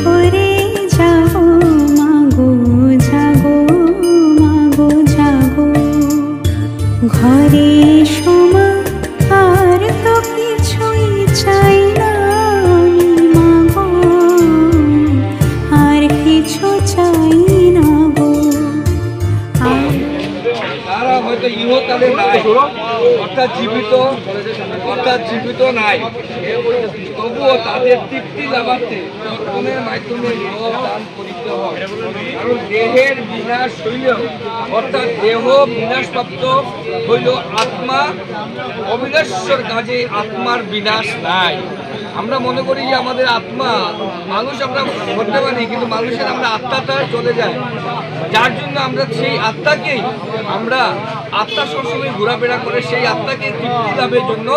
ভরে জাগো মাগো জাগো মাগো জাগো ঘরে শোমা আর তো কিছুই চাই না আমি মাগো আর কিছু চাই না গো তারা হয়তো ইহকালে নাই অর্থাৎ জীবিত নাই, তবুও তাদের তৃপ্তি লাভার্থে যত্নের মাধ্যমে দান করিতে হয়। কারণ দেহের বিনাশ হইলেও অর্থাৎ দেহ বিনাশপ্রাপ্ত হইল, আত্মা অবিনাশ্বর কাজে আত্মার বিনাশ নাই। আমরা মনে করি যে আমাদের আত্মা, মানুষ আমরা করতে পারি, কিন্তু মানুষের আমরা আত্মাটা চলে যায়, যার জন্য আমরা সেই আত্মাকেই আত্মা সবসময় ঘোরাফেরা করে সেই আত্মাকে তৃপ্তি লাভের জন্য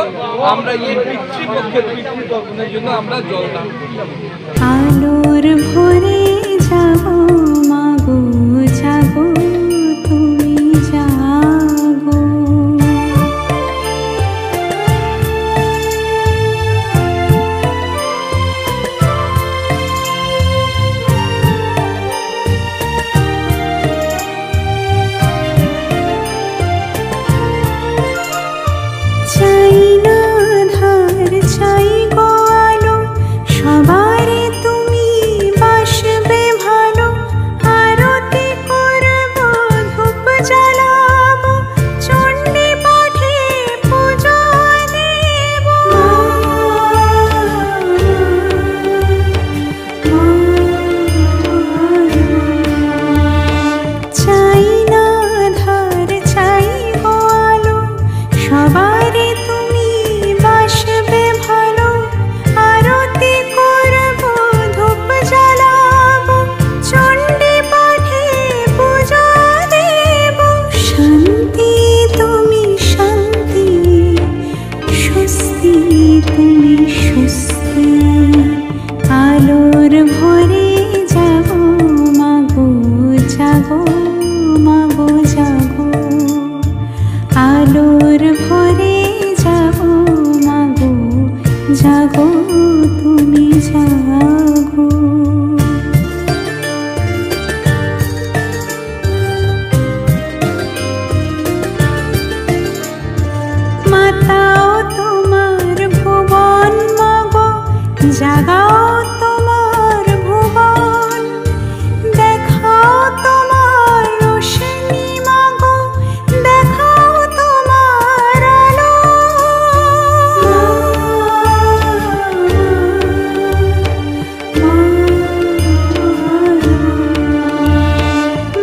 আমরা এই পিতৃপক্ষের পিতৃতর্পণের জন্য আমরা জল দান করি। আলোর ভরে যাবো মাগো জাগো তুমি জাগো আলোর ভরে যাবো মাগো জাগো মাগো জাগো আলোর ভরে যাবো মাগো জাগো তুমি জাগো মাতাও তোমার ভুবন মাগো জাগাও তোমার ভুবন দেখাও তোমার রোশনি মাগো দেখাও তোমার আলো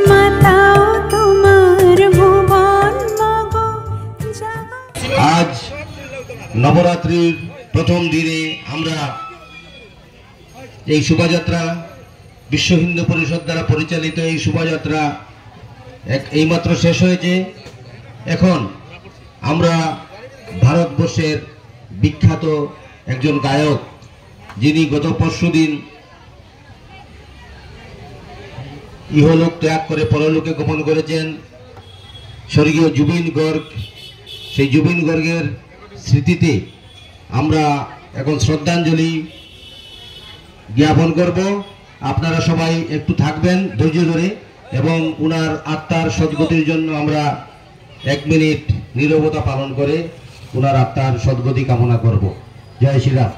মাতাও তোমার ভুবন মাগো জাগাও। আজ নবরাত্রির প্রথম দিনে আমরা এই শোভাযাত্রা, বিশ্ব হিন্দু পরিষদ দ্বারা পরিচালিত এই শোভাযাত্রা এইমাত্র শেষ হয়েছে। এখন আমরা ভারতবর্ষের বিখ্যাত একজন গায়ক, যিনি গত পরশুদিন ইহলোক ত্যাগ করে পরলোকে গমন করেছেন, স্বর্গীয় জুবিন গর্গ, সেই জুবিন গর্গের স্মৃতিতে আমরা এখন শ্রদ্ধাঞ্জলি জ্ঞাপন করব। আপনারা সবাই একটু থাকবেন ধৈর্য ধরে, এবং উনার আত্মার সদ্গতির জন্য আমরা 1 মিনিট নীরবতা পালন করে উনার আত্মার সদ্গতি কামনা করব। জয় শ্রীরাম।